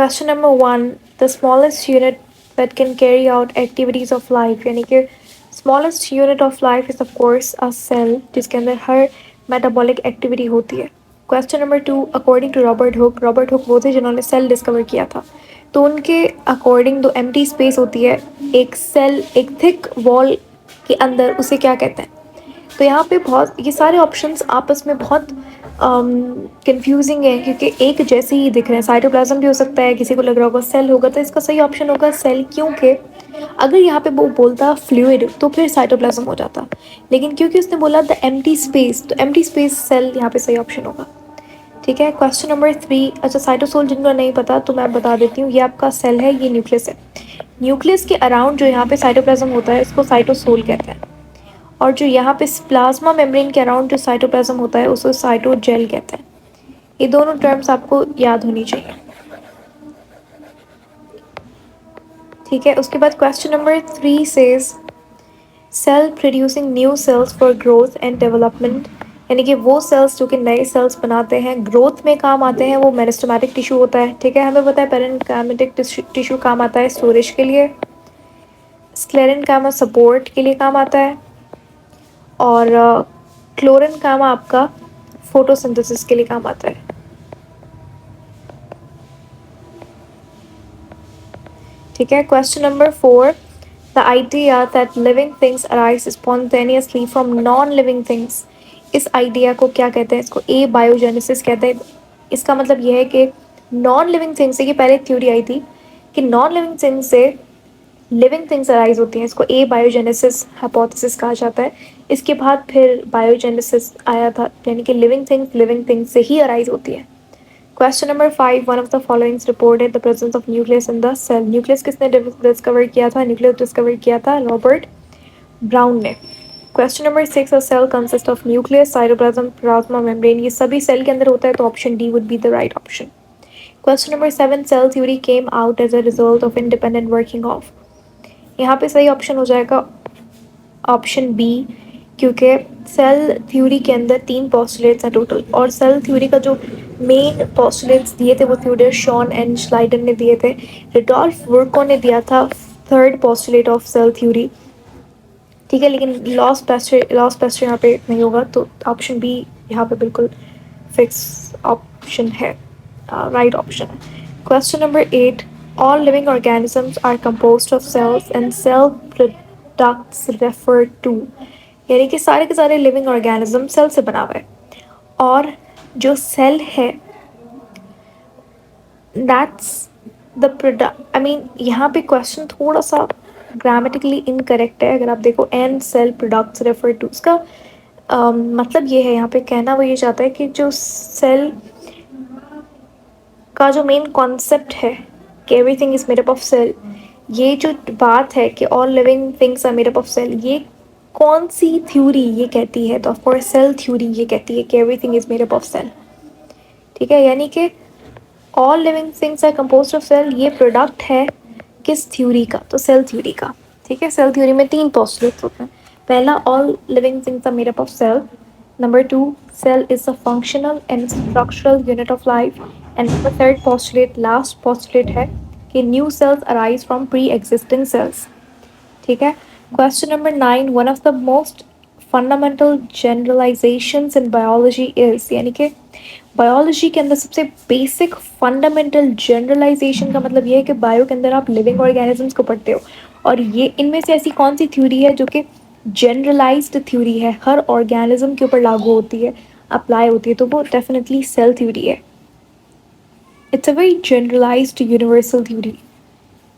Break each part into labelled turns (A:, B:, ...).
A: Question number 1, the smallest unit that can carry out activities of life, यानी कि smallest unit of life is of course a cell, जिसके अंदर हर metabolic activity होती है। Question number 2, according to Robert Hooke वो थे जिन्होंने सेल डिस्कवर किया था, तो उनके अकॉर्डिंग दो एम्प्टी स्पेस होती है एक सेल एक थिक वॉल के अंदर, उसे क्या कहते हैं? तो यहाँ पे बहुत ये सारे ऑप्शंस आपस में बहुत कंफ्यूजिंग है, क्योंकि एक जैसे ही दिख रहे हैं। साइटोप्लाज्म भी हो सकता है, किसी को लग रहा होगा सेल होगा, तो इसका सही ऑप्शन होगा सेल, क्योंकि अगर यहाँ पे वो बोलता फ्लूइड तो फिर साइटोप्लाज्म हो जाता, लेकिन क्योंकि उसने बोला द एम्प्टी स्पेस, तो एम्प्टी स्पेस सेल यहाँ पे सही ऑप्शन होगा। ठीक है, क्वेश्चन नंबर 3, अच्छा साइटोसोल जिनको नहीं पता तो मैं बता देती हूँ, ये आपका सेल है, ये न्यूक्लियस है। न्यूक्लियस के अराउंड जो यहाँ पे साइटोप्लाज्म होता है इसको साइटोसोल कहते हैं, और जो यहाँ पे प्लाज्मा मेम्ब्रेन के अराउंड जो साइटोप्लाज्म होता है उसको साइटोजेल कहते हैं। ये दोनों टर्म्स आपको याद होनी चाहिए। ठीक है, उसके बाद question number 3 says cell producing new cells for growth and development, यानी कि वो सेल्स जो कि नए सेल्स बनाते हैं, ग्रोथ में काम आते हैं, वो मेरिस्टेमेटिक टिश्यू होता है। ठीक है, हमें पता है पेरेन्काइमेटिक टिश्यू काम आता है स्टोरेज के लिए, स्क्लेरेन्काइमा सपोर्ट के लिए काम आता है, और क्लोरेन्काइमा आपका फोटोसिंथेसिस के लिए काम आता है। ठीक है, question number 4, the idea that living things arise spontaneously from non living things, इस आइडिया को क्या कहते हैं? इसको ए बायोजेनेसिस कहते हैं। इसका मतलब यह है कि नॉन लिविंग थिंग्स से, ये पहले थ्योरी आई थी कि नॉन लिविंग थिंग्स से लिविंग थिंग्स अराइज होती हैं, इसको ए बायोजेनेसिस हाइपोथेसिस कहा जाता है। इसके बाद फिर बायोजेनेसिस आया था, यानी कि लिविंग थिंग्स से ही अराइज होती है। Question number 5, one of the followings reported the presence of nucleus in the cell, nucleus किसने डिस्कवर किया था? न्यूक्लियस डिस्कवर किया था रॉबर्ट ब्राउन ने। Question number 6, a cell consist of nucleus, cytoplasm, plasma membrane, ये सभी सेल के अंदर होता है, तो option D would be the right option. Question number 7, cell theory came out as a result of independent working of, यहाँ पे सही ऑप्शन हो जाएगा ऑप्शन बी, क्योंकि सेल थ्योरी के अंदर 3 पोस्टुलेट्स हैं टोटल, और सेल थ्योरी का जो मेन पोस्टुलेट्स दिए थे वो थियोडोर शॉन एंड श्लाइडन ने दिए थे। रिडोल्फ वर्को ने दिया था third postulate of cell theory. ठीक है, लेकिन लॉस पेस्टर यहाँ पे नहीं होगा, तो ऑप्शन बी यहाँ पे बिल्कुल फिक्स ऑप्शन है, राइट ऑप्शन है। Question number 8, all living organisms are composed of cells and cell products refer to, यानी कि सारे के सारे लिविंग ऑर्गेनिज्म सेल से बना हुआ है, और जो सेल है that's the product, I mean यहाँ पे क्वेश्चन थोड़ा सा ग्रामेटिकली इनकरेक्ट है। अगर आप देखो and cell products refer to, इसका मतलब ये है, यहाँ पे कहना वो ये चाहता है कि जो सेल का जो मेन कॉन्सेप्ट है कि everything is made up of cell, ये जो बात है कि all living things are made up of cell, ये कौन सी थ्योरी ये कहती है? तो ऑफकोर्स सेल थ्योरी ये कहती है कि everything is made up of cell. ठीक है, यानी कि all living things are composed of cell, ये प्रोडक्ट है किस थ्योरी का? तो सेल थ्योरी का। ठीक है, सेल थ्योरी में 3 पोस्टुलेट्स होते हैं। पहला, all living things are made up of cell. Number 2, cell is a functional and structural unit of life. And number third postulate, last postulate है कि new cells arise from pre existing cells. ठीक है, question number 9, one of the most fundamental generalisations in biology is, यानी कि biology के अंदर सबसे basic fundamental generalisation का मतलब ये है कि बायो के अंदर आप लिविंग ऑर्गेनिजम्स को पढ़ते हो, और ये इनमें से ऐसी कौन सी थ्योरी है जो कि जनरलाइज्ड थ्योरी है, हर ऑर्गेनिज्म के ऊपर लागू होती है, अप्लाई होती है, तो वो डेफिनेटली सेल थ्योरी है। It's a very generalised universal theory.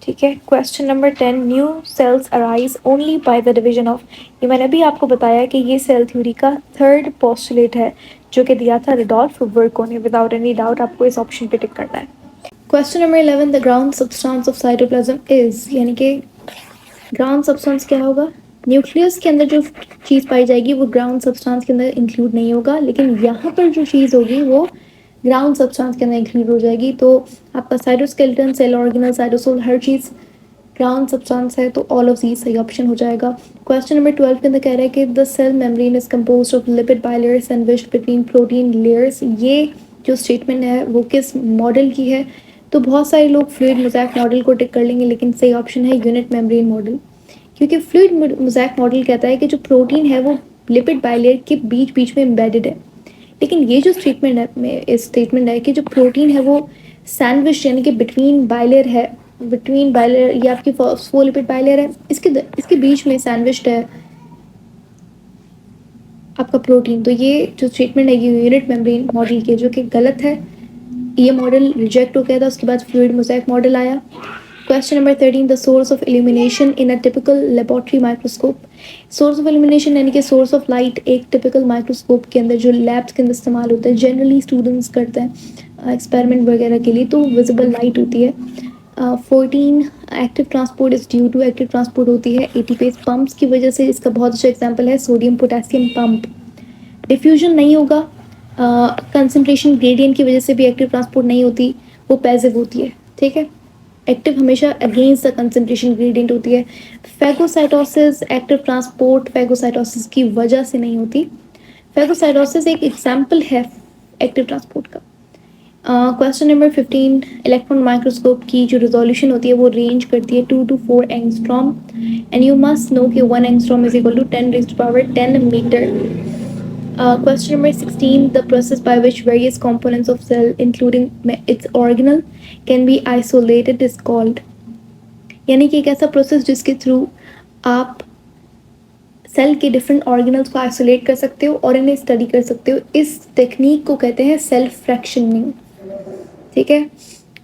A: ठीक है, question number 10, new cells arise only by the division of, ये मैंने अभी आपको बताया कि ये सेल थ्योरी का थर्ड पोस्टुलेट है जो कि दिया था रिडोल्फ वर्को ने। विदाउट एनी डाउट आपको इस ऑप्शन पे टिक करना है। Question number 11, the ground substance of cytoplasm is, यानी कि ग्राउंड सब्सटेंस क्या होगा? न्यूक्लियस के अंदर जो चीज़ पाई जाएगी वो ग्राउंड सब्सटेंस के अंदर इंक्लूड नहीं होगा, लेकिन यहाँ पर जो चीज़ होगी वो ग्राउंड सब्सटेंस के अंदर इंक्लूड हो जाएगी। तो आपका साइटोस्केलेटन, सेल ऑर्गेनल, साइटोसोल, हर चीज़ ग्राउंड सब्सटेंस है, तो ऑल ऑफ दीज सही ऑप्शन हो जाएगा। क्वेश्चन नंबर 12 के अंदर कह रहा है कि the cell membrane is composed of lipid bilayers and wished between protein layers, ये जो स्टेटमेंट है वो किस मॉडल की है? तो बहुत सारे लोग फ्लूइड मोज़ेक मॉडल को टिक कर लेंगे, लेकिन सही ऑप्शन है यूनिट मेम्ब्रेन मॉडल, क्योंकि फ्लूइड मोज़ेक मॉडल कहता है कि जो प्रोटीन है वो लिपिड बाइलेयर के बीच बीच में एम्बेडेड है। लेकिन ये जो स्टेटमेंट है में इस स्टेटमेंट है कि जो प्रोटीन है वो सैंडविच यानी कि बिटवीन बाइलेयर है, बिटवीन बाइलेयर, ये आपकी फॉस्फोलिपिड बाइलेयर है, इसके बीच में सैंडविच्ड है आपका प्रोटीन। तो ये जो स्टेटमेंट है ये यूनिट मेम्ब्रेन मॉडल की, जो कि गलत है। ये मॉडल रिजेक्ट हो गया था, उसके बाद फ्लूइड मोज़ेक मॉडल आया। Question number 13, the source of illumination in a typical laboratory microscope. Source of illumination यानी कि सोर्स ऑफ लाइट एक टिपिकल माइक्रोस्कोप के अंदर जो लैब्स के अंदर इस्तेमाल होता है, जनरली स्टूडेंट्स करते हैं एक्सपेरिमेंट वगैरह के लिए, तो विजिबल लाइट होती है। 14, active transport is due to, active transport होती है एटीपीज पंप्स की वजह से। इसका बहुत अच्छा एग्जाम्पल है सोडियम पोटेशियम पंप। डिफ्यूजन नहीं होगा, कंसंट्रेशन ग्रेडियंट की वजह से भी एक्टिव ट्रांसपोर्ट नहीं होती, वो पैसिव होती है। ठीक है, एक्टिव हमेशा अगेंस्ट द कंसंट्रेशन ग्रेडियंट होती है। फैगोसाइटोसिस एक्टिव ट्रांसपोर्ट फैगोसाइटोसिस की वजह से नहीं होती। फैगोसाइटोसिस एक एग्जाम्पल है एक्टिव ट्रांसपोर्ट का। क्वेश्चन नंबर 15, इलेक्ट्रॉन माइक्रोस्कोप की जो रिजोल्यूशन होती है वो रेंज करती है 2 to 4 angstrom, and you must know कि 1 angstrom is equal to 10⁻10 metre. Question number 16, the process by which various components of cell, including its organelle, can be isolated is called, यानी कि एक ऐसा प्रोसेस जिसके through आप cell के different organelles को isolate कर सकते हो और इन्हें स्टडी कर सकते हो, इस टेक्निक को कहते हैं सेल्फ फ्रैक्शनिंग। ठीक है,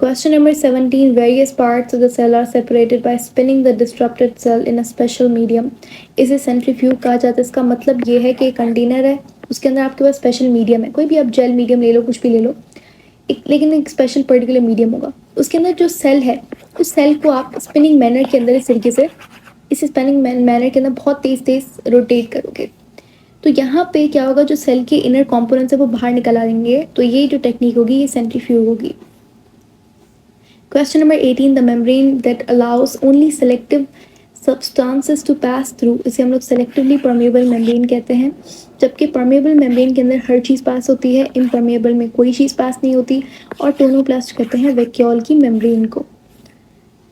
A: question number 17, various parts of the cell are separated by spinning the disrupted cell in a special medium, इसे सेंट्रीफ्यूज कहा जाता है। इसका मतलब ये है कि एक कंटेनर है, उसके अंदर आपके पास स्पेशल मीडियम है, कोई भी आप जेल मीडियम ले लो, कुछ भी ले लो, लेकिन एक स्पेशल पर्टिकुलर मीडियम होगा, उसके अंदर जो सेल है उस सेल को आप स्पिनिंग मैनर के अंदर इस तरीके से, इस स्पिनिंग मैनर के अंदर बहुत तेज तेज रोटेट करोगे, तो यहाँ पे क्या होगा, जो सेल के इनर कॉम्पोनेंट्स है वो बाहर निकल आएंगे, तो ये जो टेक्निक होगी ये सेंट्रीफ्यूज होगी। Question number 18, the membrane that allows only selective substances to pass through, इसे हम लोग सेलेक्टिवली परमेबल मेम्ब्रेन कहते हैं, जबकि परमेबल मेम्ब्रेन के अंदर हर चीज़ पास होती है, इम्परमेबल में कोई चीज़ पास नहीं होती, और टोनोप्लास्ट कहते हैं वैक्यूल की मेम्ब्रेन को।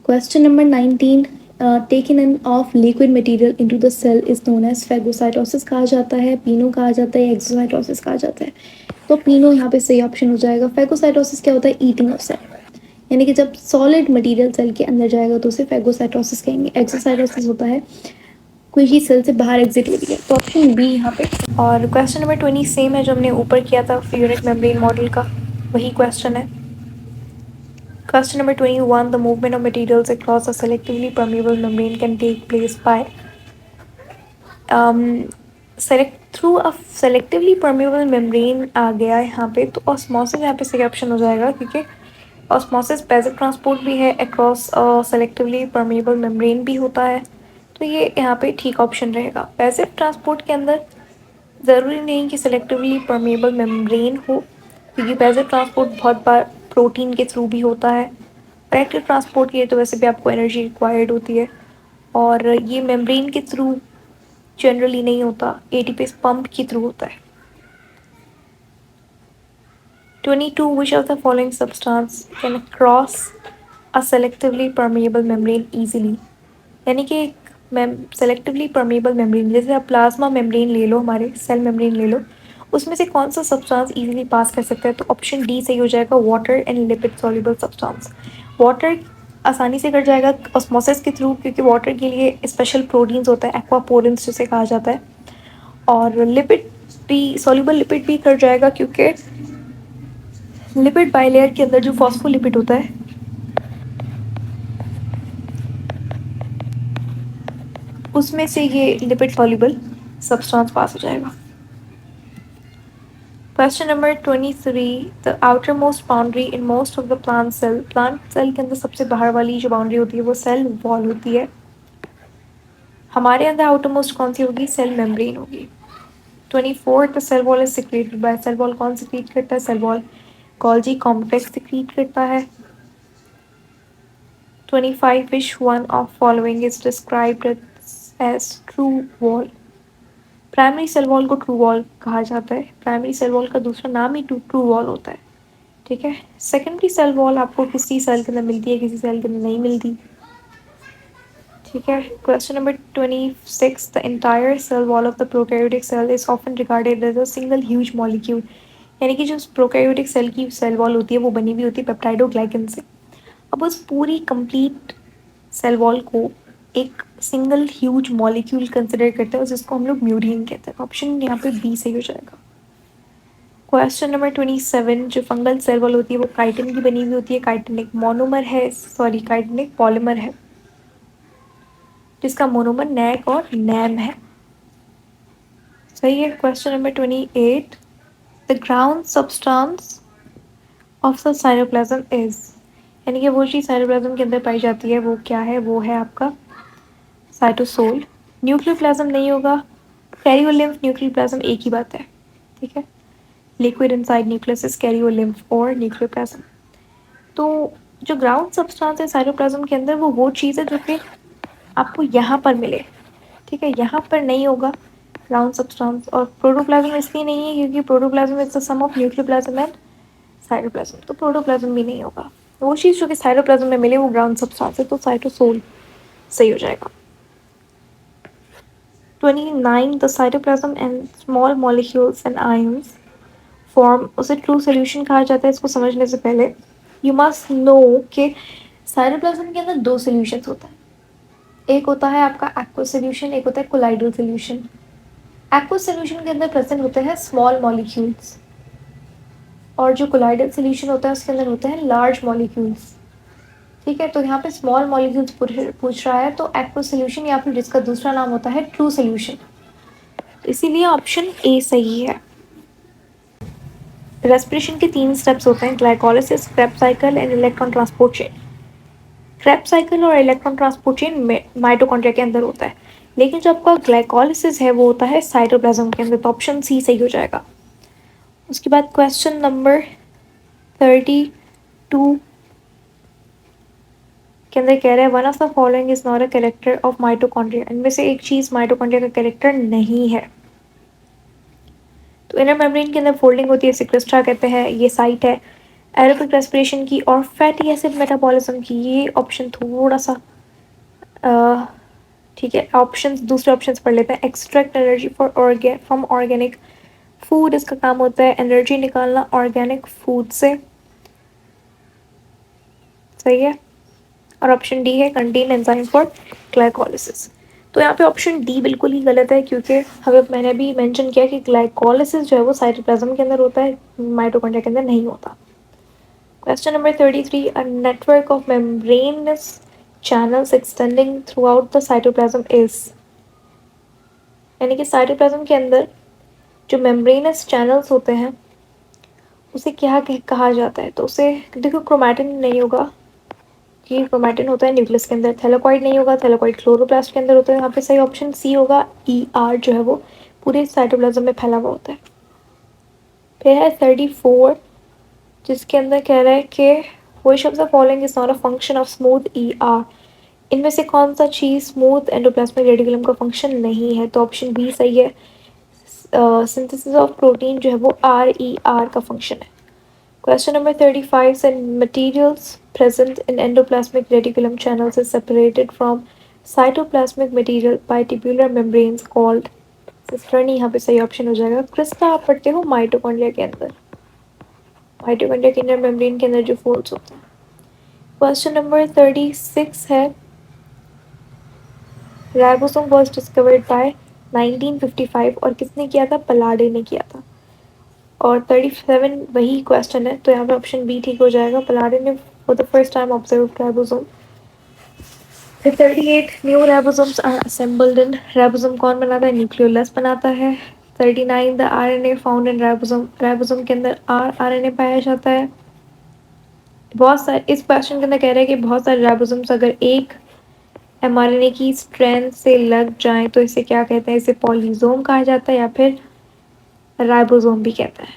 A: Question number 19, taking in of liquid material into the cell is known as phagocytosis कहा जाता है, पीनो कहा जाता है, एक्सोसाइटोसिस कहा जाता है। तो पीनो यहाँ पे सही ऑप्शन हो जाएगा। फैगोसाइटोसिस क्या होता है, ईटिंग ऑफ सेल, यानी कि जब सॉलिड मटेरियल सेल के अंदर जाएगा तो उसे फैगोसाइटोसिस कहेंगे। एक्सोसाइटोसिस होता है कोई चीज़ सेल से बाहर एग्जिट हो रही है, तो ऑप्शन बी यहाँ पे। और क्वेश्चन नंबर 20 सेम है जो हमने ऊपर किया था यूनिट मेम्ब्रेन मॉडल का, वही क्वेश्चन है। Question number 21, the movement of materials across a selectively permeable membrane can take place by through a selectively permeable membrane आ गया यहाँ पे, तो ऑस्मोसिस यहाँ पे सही ऑप्शन हो जाएगा, क्योंकि ऑस्मोसिस पैसिव ट्रांसपोर्ट भी है, अक्रॉस सेलेक्टिवली परमेबल मेम्ब्रेन भी होता है, तो ये यहाँ पे ठीक ऑप्शन रहेगा। पैसिव ट्रांसपोर्ट के अंदर ज़रूरी नहीं कि सेलेक्टिवली परमेबल मेम्ब्रेन हो, क्योंकि पैसिव ट्रांसपोर्ट बहुत बार प्रोटीन के थ्रू भी होता है। एक्टिव ट्रांसपोर्ट के लिए तो वैसे भी आपको एनर्जी रिक्वायर्ड होती है, और ये मेम्ब्रेन के थ्रू जनरली नहीं होता, एटीपीज पंप के थ्रू होता है। 22, which of the following substance can cross a selectively permeable membrane easily, यानी कि सेलेक्टिवली परमेबल मेम्ब्रेन, जैसे आप प्लाज्मा मेम्ब्रेन ले लो, हमारे सेल मेम्ब्रेन ले लो, उसमें से कौन सा सब्सटेंस इजीली पास कर सकता है, तो ऑप्शन डी सही हो जाएगा, water and lipid soluble substance. Water आसानी से कर जाएगा ऑस्मोसिस के थ्रू, क्योंकि वाटर के लिए स्पेशल प्रोटीन्स होता है, एक्वापोरेंस जिसे कहा जाता है, और लिपिड भी, सॉल्युबल लिपिड भी कर जाएगा, क्योंकि लिपिड बाइलेयर के अंदर जो फॉस्फोलिपिड होता है उसमें से ये लिपिड सॉल्युबल सब्सटेंस पास हो जाएगा। Question number 23, the outer most boundary in most of the plant cell, plant cell के अंदर सबसे बाहर वाली जो बाउंड्री होती है वो सेल वॉल होती है। हमारे अंदर आउटर मोस्ट कौन सी होगी, सेल मेम्ब्रेन होगी। 24, the cell wall is secreted by, cell wall कौन सिक्रीट करता है, cell wall Golgi complex secrete करता है। 25, which one of following is described as true wall, primary cell wall को ट्रू वॉल कहा जाता है, प्राइमरी सेल वॉल का दूसरा नाम ही ट्रू वॉल होता है। ठीक है। सेकेंडरी सेल वॉल आपको किसी सेल के अंदर मिलती है, किसी सेल के अंदर नहीं मिलती। ठीक है। Question number 26, the entire cell wall of the prokaryotic cell is often regarded as a single huge molecule. यानी कि जो प्रोकैरियोटिक सेल की सेल वॉल होती है वो बनी हुई होती है पेप्टाइडोग्लाइकन से। अब उस पूरी कंप्लीट सेल वॉल को एक सिंगल ह्यूज मॉलिक्यूल कंसिडर करते हैं, जिसको हम लोग म्यूरिन कहते हैं। ऑप्शन यहाँ पे बी सही हो जाएगा। क्वेश्चन नंबर 27, जो फंगल सेल वॉल होती है वो काइटिन की बनी हुई होती है। काइटिन एक मोनोमर है, सॉरी काइटिन एक पॉलीमर है, जिसका मोनोमर नैक और नैम है। सही है। Question number 28, the ground substance of the cytoplasm is, यानी कि वो चीज़ साइटोप्लाज्म के अंदर पाई जाती है वो क्या है, वो है आपका साइटोसोल। न्यूक्लियोप्लाज्म नहीं होगा, कैरियोलिम्फ न्यूक्लियोप्लाज्म एक ही बात है। ठीक है। लिक्विड इनसाइड न्यूक्लियस इज कैरियोलिम्फ और न्यूक्लियोप्लाज्म। तो जो ग्राउंड सब्सटेंस है साइटोप्लाज्म के अंदर वो चीज़ है जो कि आपको यहाँ पर मिले। ठीक है। यहाँ पर नहीं होगा ग्राउंड सब्सटेंस। और प्रोटोप्लाज्म इसलिए नहीं है क्योंकि protoplasm is the sum of nucleoplasm and cytoplasm, तो प्रोटोप्लाज्म भी नहीं होगा। वो चीज़ जो कि साइटोप्लाज्म में मिले वो ग्राउंड सब्सटेंस है, तो साइटोसोल सही हो जाएगा। 29, the cytoplasm and small molecules and ions form, उसे ट्रू सोल्यूशन कहा जाता है। इसको समझने से पहले यू मस्ट नो कि साइटोप्लाज्म के अंदर दो सोल्यूशंस होता है। एक होता है आपका एक्वस सोल्यूशन, एक होता है कोलाइडल सोल्यूशन। एक्वस सोल्यूशन के अंदर प्रेजेंट होते हैं स्मॉल मॉलिक्यूल्स, और जो कोलाइडल सोल्यूशन होता है उसके अंदर होते हैं लार्ज मॉलिक्यूल्स। ठीक है। तो यहाँ पे स्मॉल मॉलिक्यूल्स पूछ रहा है, तो एक्वस सोल्यूशन या फिर जिसका दूसरा नाम होता है ट्रू सोल्यूशन, इसीलिए ऑप्शन ए सही है। रेस्पिरेशन के 3 स्टेप्स होते हैं, glycolysis, Krebs cycle and electron transport chain. Krebs cycle और इलेक्ट्रॉन ट्रांसपोर्ट चेन माइटोकॉन्ड्रिया के अंदर होता है, लेकिन जो आपका ग्लाइकोलिसिस है वो होता है साइटोप्लाज्म के अंदर, तो ऑप्शन सी सही हो जाएगा। उसके बाद क्वेश्चन नंबर 32 के अंदर कह रहा है one of the following is not a character of mitochondria. इनमें से एक चीज माइटोकॉन्ड्रिया का कैरेक्टर नहीं है। तो इनर मेम्ब्रेन के अंदर फोल्डिंग होती है, सिक्वेस्ट्रा कहते हैं, ये साइट है एरोबिक रेस्पिरेशन की और फैटी एसिड मेटाबॉलिज्म की। ये ऑप्शन थोड़ा सा ठीक है। ऑप्शंस, दूसरे ऑप्शंस पढ़ लेते हैं। Extract energy from organic food, इसका काम होता है एनर्जी निकालना ऑर्गेनिक फूड से। सही है। और ऑप्शन डी है कंटेन एंजाइम फॉर ग्लाइकोलिसिस। तो यहाँ पे ऑप्शन डी बिल्कुल ही गलत है, क्योंकि हमें मैंने भी मेंशन किया कि ग्लाइकोलिसिस जो है वो साइटोप्लाज्म के अंदर होता है, माइटोकॉन्ड्रिया के अंदर नहीं होता। Question number 33, a network of membranous channels extending throughout the cytoplasm is, यानी कि साइटोप्लाज्म के अंदर जो मेम्ब्रेनस चैनल्स होते हैं उसे क्या कहा जाता है। तो उसे देखो, क्रोमैटिन नहीं होगा कि क्रोमैटिन होता है न्यूक्लियस के अंदर, थैलेकॉइड नहीं होगा, थैलेकॉइड क्लोरोप्लास्ट के अंदर होता है। यहाँ पे सही ऑप्शन सी होगा, ER जो है वो पूरे साइटोप्लाज्म में फैला हुआ होता है। फिर है 34, जिसके अंदर कह रहा है कि which of the following is not a function of smooth ER। इनमें से कौन सा चीज स्मूथ एंडोप्लाज्मिक रेटिकुलम का फंक्शन नहीं है, तो ऑप्शन बी सही है। सिंथेसिस ऑफ प्रोटीन जो है वो RER का फंक्शन है। Question number 35 said materials present in endoplasmic reticulum channels is separated from cytoplasmic material by tubular membranes called cisternae. यहाँ पे सही ऑप्शन हो जाएगा। क्रिस्टा आप पढ़ते हो माइटोकॉन्ड्रिया के अंदर, माइटोकॉन्ड्रिया के इनर मेम्ब्रेन के अंदर जो फोल्ड्स होते हैं। क्वेश्चन नंबर 36 है राइबोसोम वॉज डिस्कवर्ड बाय 1955 और किसने किया था, पलाडे ने किया था। और 37 वही क्वेश्चन है, तो यहाँ पे ऑप्शन बी ठीक हो जाएगा, पलाडे ने for the first time observe ribosome. फिर 38, new ribosomes are assembled in, ribosome कौन बनाता है, न्यूक्लियोलस बनाता है। 39, the RNA found in ribosome, ribosome के अंदर RNA पाया जाता है। बहुत सारे इस क्वेश्चन के अंदर कह रहे हैं कि बहुत सारे राइबोसोम्स अगर एक mRNA की स्ट्रैंड से लग जाएं तो इसे क्या कहते हैं, इसे पॉलीजोम कहा जाता है या फिर राइबोसोम भी कहता है।